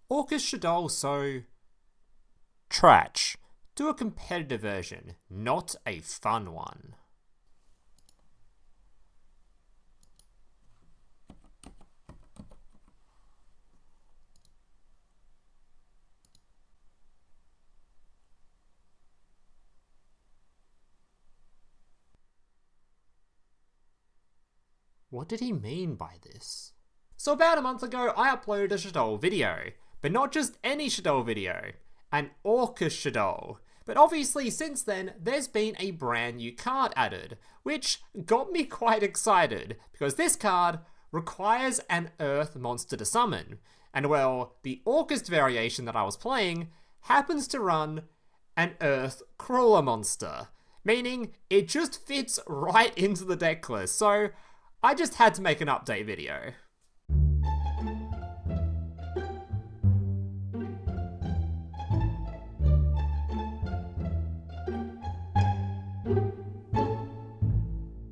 Orcust Shaddoll so trash. Do a competitive version, not a fun one. What did he mean by this? So about a month ago, I uploaded a Shaddoll video, but not just any Shaddoll video, an Orcust Shaddoll. But obviously since then, there's been a brand new card added, which got me quite excited, because this card requires an Earth monster to summon. And well, the Orcust variation that I was playing happens to run an Earth Krawler monster, meaning it just fits right into the deck list, so I just had to make an update video.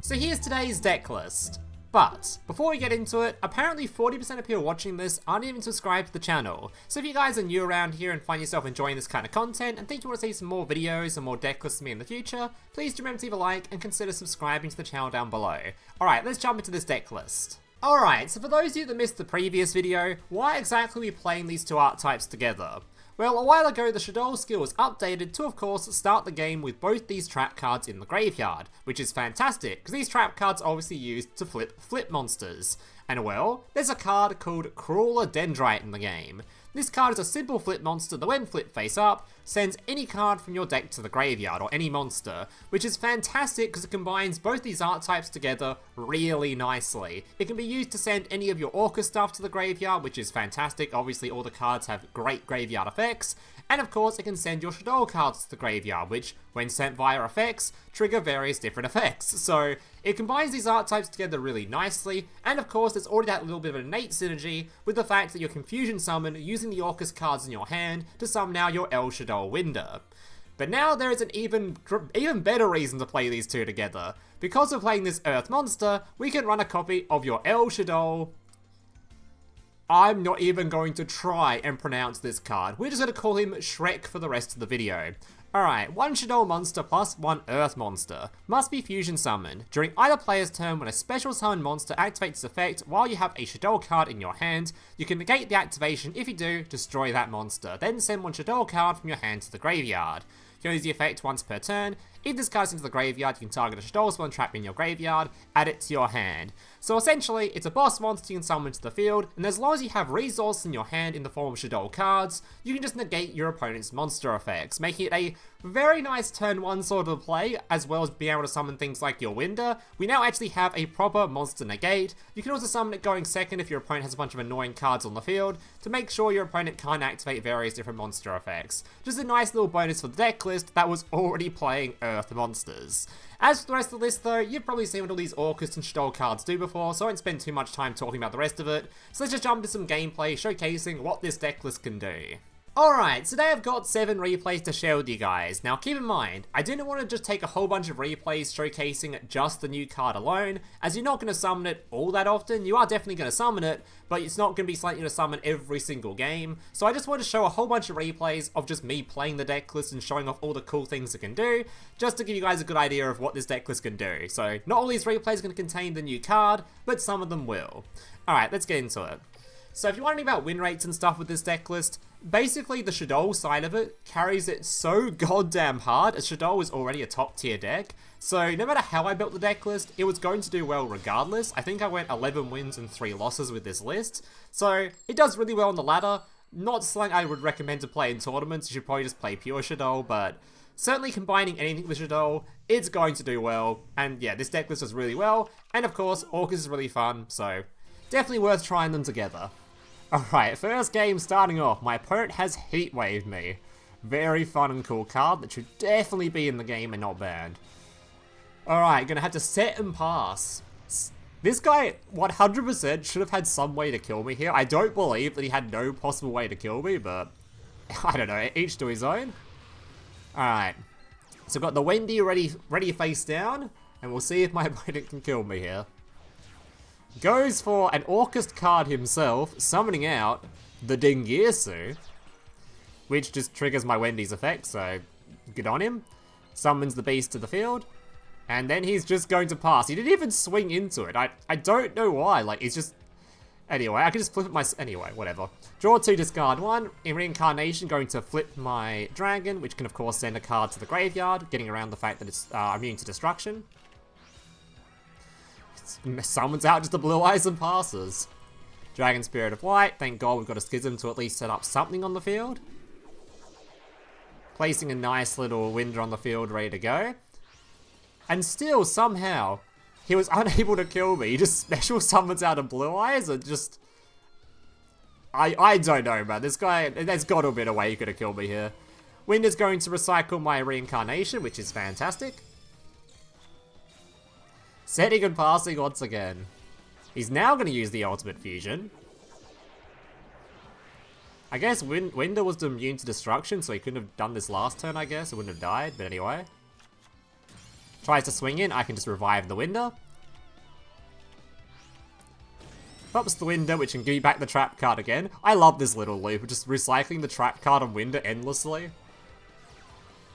So here's today's deck list. But before we get into it, apparently 40% of people watching this aren't even subscribed to the channel. So if you guys are new around here and find yourself enjoying this kind of content and think you want to see some more videos and more deck lists from me in the future, please do remember to leave a like and consider subscribing to the channel down below. Alright, let's jump into this deck list. Alright, so for those of you that missed the previous video, why exactly are we playing these two archetypes together? Well, a while ago the Shaddoll skill was updated to of course start the game with both these trap cards in the graveyard, which is fantastic because these trap cards are obviously used to flip monsters. And well, there's a card called Krawler Dendrite in the game. This card is a simple flip monster that when flipped face up, sends any card from your deck to the graveyard, or any monster, which is fantastic because it combines both these archetypes together really nicely. It can be used to send any of your Orca stuff to the graveyard, which is fantastic. Obviously all the cards have great graveyard effects. And of course it can send your Shaddoll cards to the graveyard, which, when sent via effects, trigger various different effects. So it combines these archetypes together really nicely, and of course there's already that little bit of an innate synergy with the fact that you can fusion summon using the Orcust cards in your hand to summon out your Shaddoll Wendi. But now there is an even better reason to play these two together. Because we're playing this Earth monster, we can run a copy of your Shaddoll. I'm not even going to try and pronounce this card. We're just going to call him Shrek for the rest of the video. Alright, one Shaddoll monster plus one Earth monster. Must be fusion summoned. During either player's turn, when a special summon monster activates its effect while you have a Shaddoll card in your hand, you can negate the activation. If you do, destroy that monster. Then send one Shaddoll card from your hand to the graveyard. You can use the effect once per turn. If this card's into the graveyard, you can target a Shaddoll spawn trap in your graveyard, add it to your hand. So essentially, it's a boss monster you can summon to the field, and as long as you have resources in your hand in the form of Shaddoll cards, you can just negate your opponent's monster effects, making it a very nice turn 1 sort of play, as well as being able to summon things like your Wendi. We now actually have a proper monster negate. You can also summon it going second if your opponent has a bunch of annoying cards on the field, to make sure your opponent can't activate various different monster effects. Just a nice little bonus for the deck list that was already playing Earth monsters. As for the rest of the list though, you've probably seen what all these Orcust and Shaddoll cards do before, so I won't spend too much time talking about the rest of it. So let's just jump into some gameplay showcasing what this deck list can do. Alright, today I've got 7 replays to share with you guys. Now keep in mind, I didn't want to just take a whole bunch of replays showcasing just the new card alone, as you're not going to summon it all that often. You are definitely going to summon it, but it's not going to be something you're going to summon every single game. So I just want to show a whole bunch of replays of just me playing the deck list and showing off all the cool things it can do, just to give you guys a good idea of what this deck list can do. So not all these replays are going to contain the new card, but some of them will. Alright, let's get into it. So if you're wondering about win rates and stuff with this deck list, basically the Shaddoll side of it carries it so goddamn hard, as Shaddoll is already a top tier deck. So no matter how I built the deck list, it was going to do well regardless. I think I went 11 wins and 3 losses with this list. So it does really well on the ladder. Not something I would recommend to play in tournaments. You should probably just play pure Shaddoll, but certainly combining anything with Shaddoll, it's going to do well. And yeah, this deck list does really well. And of course, Orcust is really fun, so definitely worth trying them together. Alright, first game starting off, my opponent has Heatwaved me. Very fun and cool card that should definitely be in the game and not banned. Alright, gonna have to set and pass. This guy 100% should have had some way to kill me here. I don't believe that he had no possible way to kill me, but I don't know, each to his own. Alright, so I've got the Wendi ready face down, and we'll see if my opponent can kill me here. Goes for an Orcust card himself, summoning out the Dingirsu, which just triggers my Wendy's effect, so good on him. Summons the beast to the field, and then he's just going to pass. He didn't even swing into it. I don't know why, like, he's just... Anyway, I can just flip it anyway, whatever. Draw 2, discard 1. In reincarnation, going to flip my dragon, which can of course send a card to the graveyard, getting around the fact that it's immune to destruction. Summons out just the blue eyes and passes. Dragon Spirit of Light, thank God we've got a Schism to at least set up something on the field. Placing a nice little Winder on the field, ready to go. And still, somehow, he was unable to kill me. He just special summons out of blue eyes and just... I don't know, man. This guy, there's got to have been a way he could have killed me here. Winder's going to recycle my reincarnation, which is fantastic. Setting and passing once again. He's now going to use the ultimate fusion. I guess Winder was immune to destruction, so he couldn't have done this last turn, I guess. It wouldn't have died, but anyway. Tries to swing in, I can just revive the Winder. Pops the Winder, which can give you back the trap card again. I love this little loop, just recycling the trap card on Winder endlessly.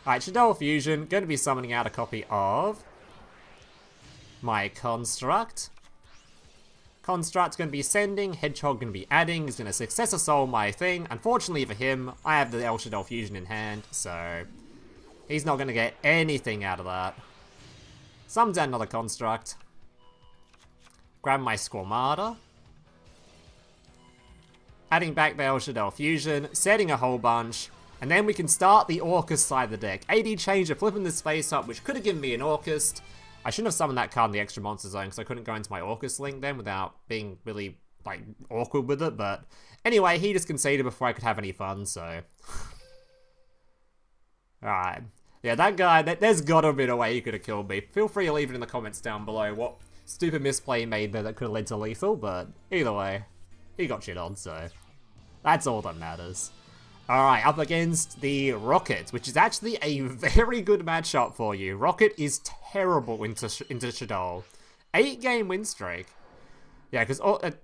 Alright, Shaddoll Fusion, going to be summoning out a copy of my Construct. Construct's going to be sending, Hedgehog going to be adding, he's going to Successor Soul my thing. Unfortunately for him, I have the Shaddoll Fusion in hand, so he's not going to get anything out of that. Summons out another Construct. Grab my Squamata. Adding back the Shaddoll Fusion, setting a whole bunch, and then we can start the Orcust side of the deck. AD Changer, flipping this face up, which could have given me an Orcust. I shouldn't have summoned that card in the extra monster zone, because I couldn't go into my Orcust link then without being really, like, awkward with it, but... Anyway, he just conceded before I could have any fun, so... Alright. Yeah, that guy, there's gotta have been a way he could have killed me. Feel free to leave it in the comments down below what stupid misplay he made there that could have led to lethal, but either way, he got shit on, so that's all that matters. Alright, up against the Rocket, which is actually a very good matchup for you. Rocket is terrible into Shaddoll. 8-game win streak. Yeah, because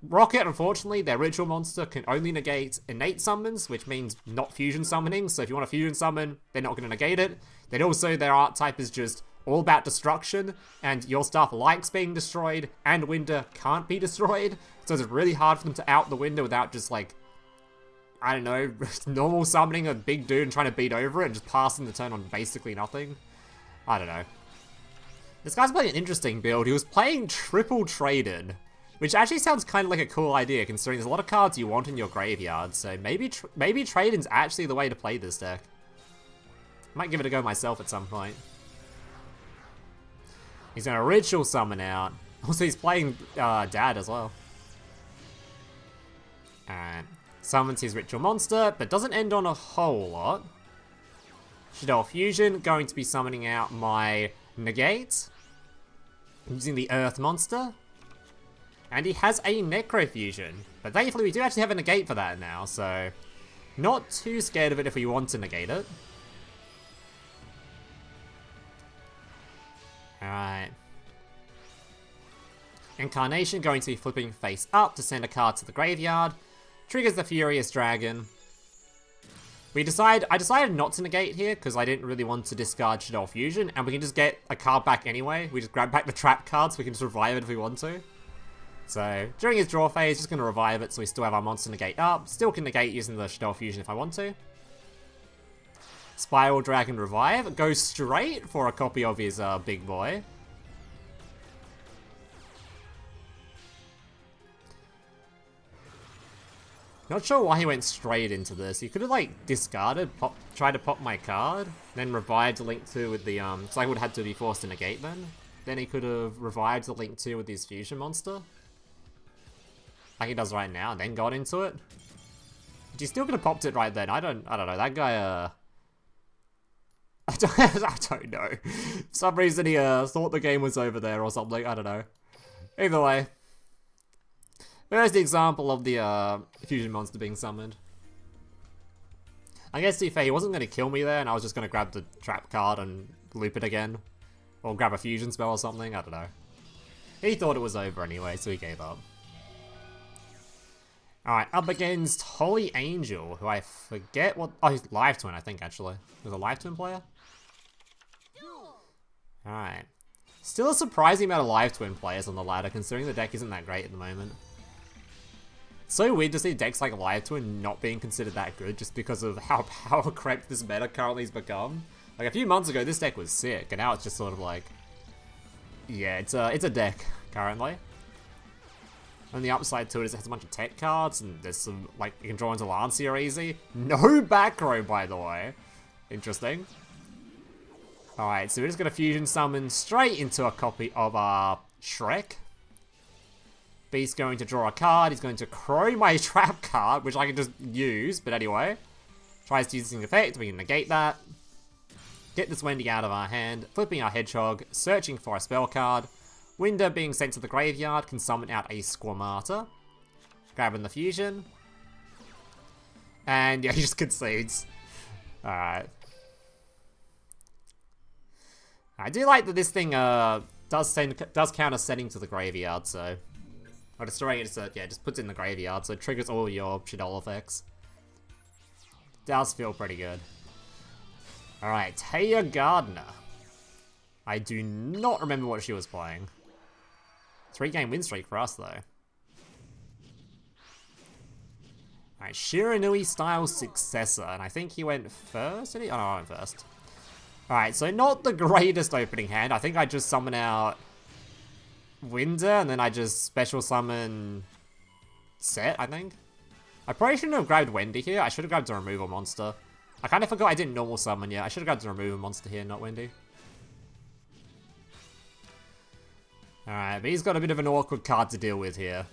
Rocket, unfortunately, their ritual monster can only negate innate summons, which means not fusion summoning. So if you want a fusion summon, they're not going to negate it. Then also their art type is just all about destruction, and your stuff likes being destroyed, and Winder can't be destroyed. So it's really hard for them to out the Winder without just, like, I don't know, normal summoning a big dude and trying to beat over it and just passing the turn on basically nothing. I don't know. This guy's playing an interesting build. He was playing triple traded, which actually sounds kind of like a cool idea considering there's a lot of cards you want in your graveyard. So maybe trading's actually the way to play this deck. Might give it a go myself at some point. He's going to ritual summon out. Also, he's playing Dad as well. And summons his ritual monster, but doesn't end on a whole lot. Shaddoll Fusion, going to be summoning out my Negate. Using the Earth monster. And he has a Necro Fusion. But thankfully we do actually have a Negate for that now, so... Not too scared of it if we want to negate it. Alright. Incarnation, going to be flipping face up to send a card to the graveyard. Triggers the Furious Dragon. I decided not to negate here because I didn't really want to discard Shaddoll Fusion, and we can just get a card back anyway. We just grab back the trap card so we can just revive it if we want to. So, during his draw phase, just going to revive it so we still have our monster negate up. Still can negate using the Shaddoll Fusion if I want to. Spiral Dragon Revive. Goes straight for a copy of his big boy. Not sure why he went straight into this. He could have, like, discarded, tried to pop my card, then revived Link 2 with the, so I would have had to be forced to negate then. Then he could have revived the Link 2 with his fusion monster. Like he does right now, and then got into it. But he still could have popped it right then. I don't know. That guy, I don't know. For some reason he, thought the game was over there or something. I don't know. Either way. There's the example of the fusion monster being summoned. I guess to be fair, he wasn't going to kill me there, and I was just going to grab the trap card and loop it again. Or grab a fusion spell or something, I don't know. He thought it was over anyway, so he gave up. Alright, up against Holy Angel, who I forget what... Oh, he's Live Twin, I think, actually. There's a Live Twin player? Alright. Still a surprising amount of Live Twin players on the ladder, considering the deck isn't that great at the moment. It's so weird to see decks like Live Twin not being considered that good, just because of how power crept this meta currently has become. Like, a few months ago, this deck was sick, and now it's just sort of like... Yeah, it's a deck, currently. And the upside to it is it has a bunch of tech cards, and there's some, like, you can draw into Lancia easy. No back row, by the way. Interesting. Alright, so we're just going to fusion summon straight into a copy of our Shrek. Beast going to draw a card. He's going to crow my trap card, which I can just use, but anyway. Tries to use this effect, we can negate that. Get this Wendi out of our hand, flipping our Hedgehog, searching for a spell card. Winder being sent to the graveyard can summon out a Squamata. Grabbing the fusion. And yeah, he just concedes. Alright. I do like that this thing does counter sending to the graveyard, so... Or destroying it, so yeah, just puts it in the graveyard, so it triggers all your Shaddoll effects. Does feel pretty good. Alright, Taya Gardner. I do not remember what she was playing. 3-game win streak for us, though. Alright, Shiranui style successor, and I think he went first, did he? Oh no, I went first. Alright, so not the greatest opening hand. I think I just summon out Winder, and then I just special summon Set, I think. I probably shouldn't have grabbed Wendi here. I should have grabbed a removal monster. I kind of forgot I didn't normal summon yet. I should have grabbed a removal monster here, not Wendi. Alright, but he's got a bit of an awkward card to deal with here.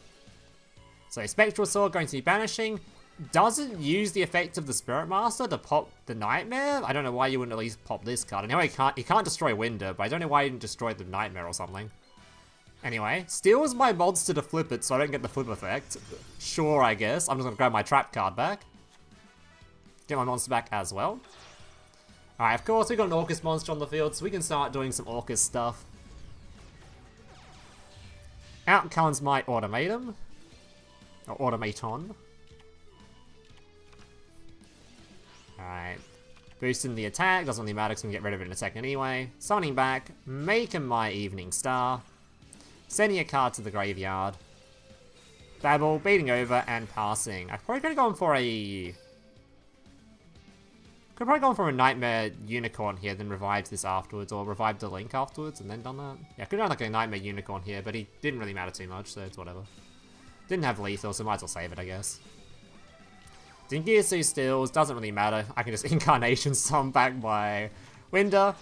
So Spectral Sword going to be banishing. Doesn't use the effect of the Spirit Master to pop the Knightmare. I don't know why you wouldn't at least pop this card. I know he can't destroy Winder, but I don't know why he didn't destroy the Knightmare or something. Anyway, steals my monster to flip it so I don't get the flip effect. Sure, I guess. I'm just going to grab my trap card back. Get my monster back as well. Alright, of course, we've got an Orcust monster on the field, so we can start doing some Orcust stuff. Out comes my Automaton. Or Automaton. Alright. Boosting the attack, doesn't really matter because we can get rid of it in a second anyway. Summoning back, making my Evening Star. Sending a card to the graveyard. Babel, beating over, and passing. I probably could have gone for a... Could probably gone for a Knightmare Unicorn here, then revived this afterwards, or revived the Link afterwards, and then done that. Yeah, could have done like a Knightmare Unicorn here, but he didn't really matter too much, so it's whatever. Didn't have lethal, so might as well save it, I guess. Dingirsu stills, doesn't really matter. I can just incarnation summon back my Winder.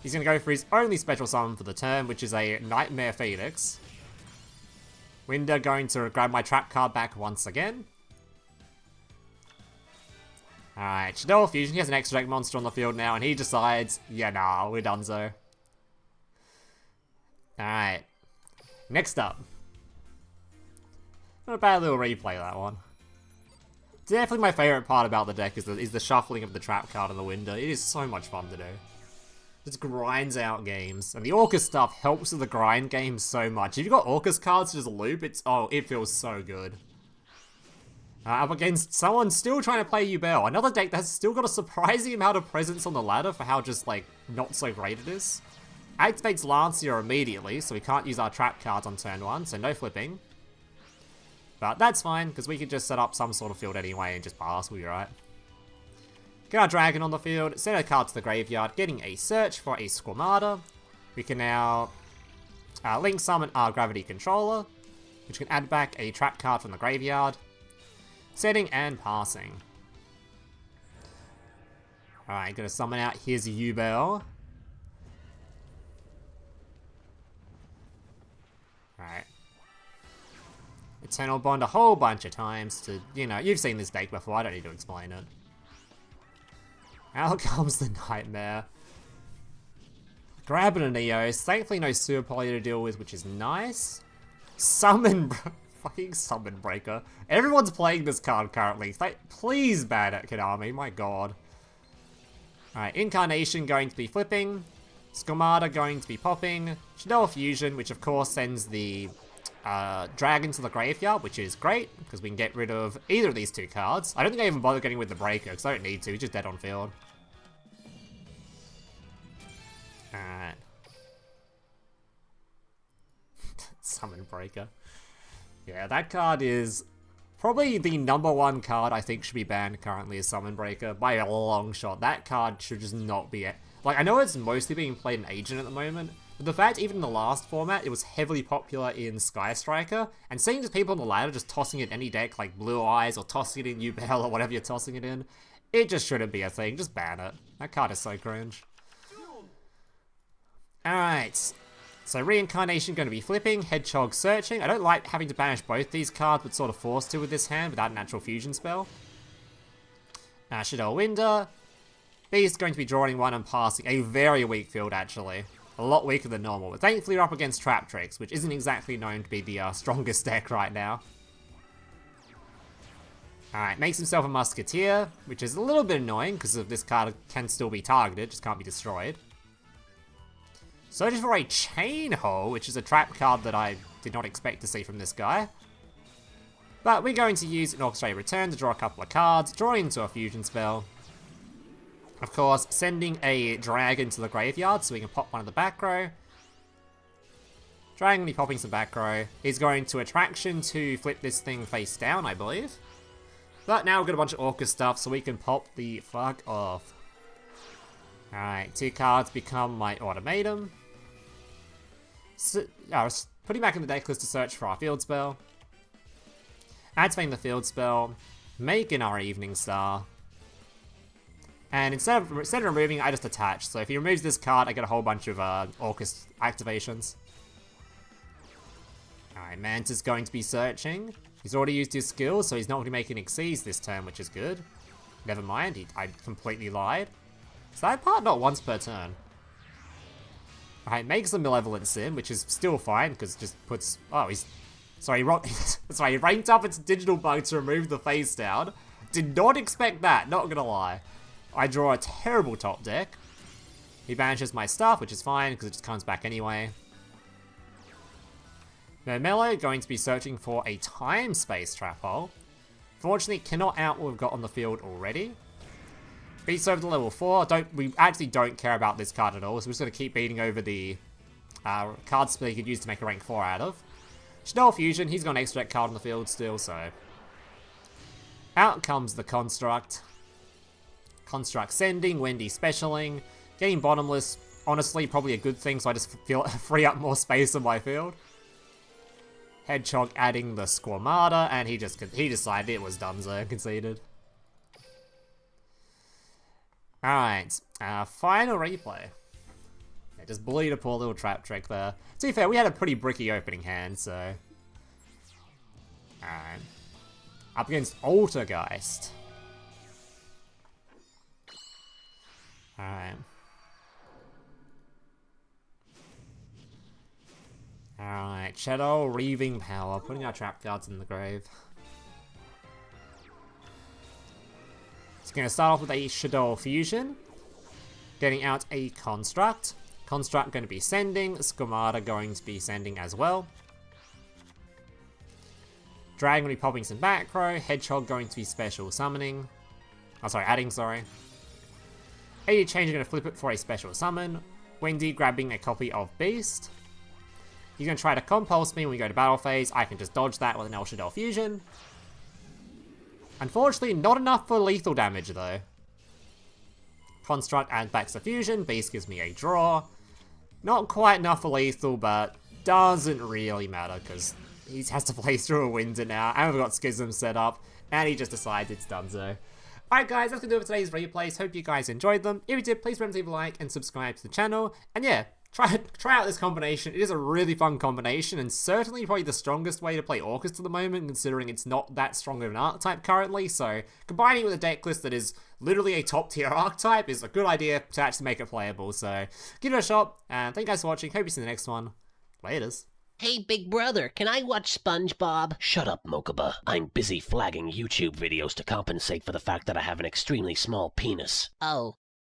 He's going to go for his only special summon for the turn, which is a Knightmare Phoenix. Winder going to grab my trap card back once again. Alright, Shaddoll Fusion, he has an extra deck monster on the field now, and he decides, yeah, nah, we're done so. Alright, next up. Not a bad little replay, that one. Definitely my favourite part about the deck is the shuffling of the trap card in the window. It is so much fun to do. Just grinds out games. And the Orcust stuff helps with the grind games so much. If you've got Orcust cards to just loop, it feels so good. Up against someone still trying to play Yubel. Another deck that's still got a surprising amount of presence on the ladder for how just, like, not so great it is. Activates Lancia immediately, so we can't use our trap cards on turn 1, so no flipping. But that's fine, because we could just set up some sort of field anyway and just pass, we'll be right. Get our dragon on the field, send a card to the graveyard, getting a search for a Squamata. We can now link summon our gravity controller, which can add back a trap card from the graveyard. Setting and passing. Alright, gonna summon out, here's Yubel. Alright. Eternal Bond a whole bunch of times to, you know, you've seen this deck before, I don't need to explain it. Out comes the Knightmare. Grabbing an Eos, thankfully no Super Poly to deal with, which is nice. Summon... Fucking Summon Breaker. Everyone's playing this card currently. Please ban it, Konami. My god. Alright, Incarnation going to be flipping. Squamata going to be popping. Shaddoll Fusion, which of course sends the Dragon to the graveyard, which is great, because we can get rid of either of these two cards. I don't think I even bother getting with the Breaker, because I don't need to, he's just dead on field. Alright. Summon Breaker. Yeah, that card is probably the #1 card I think should be banned currently, is Summon Breaker, by a long shot. That card should just not be it. Like, I know it's mostly being played in Agent at the moment, but the fact even in the last format, it was heavily popular in Sky Striker, and seeing just people on the ladder just tossing it in any deck, like Blue Eyes, or tossing it in Ubel, or whatever you're tossing it in, it just shouldn't be a thing. Just ban it. That card is so cringe. Alright. So Reincarnation going to be flipping, Hedgehog searching. I don't like having to banish both these cards, but sort of forced to with this hand without a natural fusion spell. Shaddoll Wendi. Beast going to be drawing one and passing. A very weak field, actually. A lot weaker than normal. But thankfully we're up against Trap Tricks, which isn't exactly known to be the strongest deck right now. Alright, makes himself a Musketeer, which is a little bit annoying because this card can still be targeted, just can't be destroyed. Searching for a Chain Hole, which is a trap card that I did not expect to see from this guy. But we're going to use an Orcustrated Return to draw a couple of cards, draw into a fusion spell. Of course, sending a Dragon to the graveyard so we can pop one in the back row. Dragon will be popping some back row. He's going to Attraction to flip this thing face down, I believe. But now we've got a bunch of Orca stuff so we can pop the fuck off. Alright, 2 cards become my Automaton. So, putting back in the deck list to search for our field spell. Activating the field spell. Making our Evening Star. And instead of removing, I just attach. So if he removes this card, I get a whole bunch of Orcust activations. Alright, Manta's going to be searching. He's already used his skills, so he's not going to be making Xyz this turn, which is good. Never mind, I completely lied. Is that part not once per turn? Alright, makes a Malevolent Sim, which is still fine, because it just puts... Oh, he's... Sorry, sorry, he ranked up its digital bug to remove the face down. Did not expect that, not gonna lie. I draw a terrible top deck. He banishes my stuff, which is fine, because it just comes back anyway. Mermello going to be searching for a Time Space Trap Hole. Fortunately, cannot out what we've got on the field already. Beats over to level 4. We actually don't care about this card at all, so we're just going to keep beating over the card spell he could use to make a rank 4 out of. Shaddoll Fusion, he's got an extra deck card on the field still, so... Out comes the Construct. Construct sending, Wendi specialing. Getting bottomless, honestly, probably a good thing, so I just feel free up more space on my field. Hedgehog adding the Squamata, and he decided it was done, so conceded. Alright, final replay. Yeah, just bullied a poor little trap trick there. To be fair, we had a pretty bricky opening hand, so... Alright. Up against Altergeist. Alright. Alright, Shaddoll Reaving Power, putting our trap cards in the grave. It's going to start off with a Shaddoll Fusion. Getting out a Construct. Construct going to be sending. Squamata going to be sending as well. Dragon will be popping some back row. Hedgehog going to be special summoning. Oh, sorry, adding, sorry. 80 Change going to flip it for a special summon. Wendi grabbing a copy of Beast. He's going to try to compulse me when we go to battle phase. I can just dodge that with an Shaddoll Fusion. Unfortunately, not enough for lethal damage, though. Construct adds back to Fusion. Beast gives me a draw. Not quite enough for lethal, but doesn't really matter, because he has to play through a winter now. And we've got Schism set up, and he just decides it's done so. Alright guys, that's going to do it for today's replays. Hope you guys enjoyed them. If you did, please remember to leave a like and subscribe to the channel. And yeah, try out this combination. It is a really fun combination, and certainly probably the strongest way to play Orcust at the moment, considering it's not that strong of an archetype currently. So combining it with a deck list that is literally a top tier archetype is a good idea to actually make it playable. So give it a shot, and thank you guys for watching. Hope you see you in the next one. Laters. Hey, big brother, can I watch SpongeBob? Shut up, Mokuba. I'm busy flagging YouTube videos to compensate for the fact that I have an extremely small penis. Oh.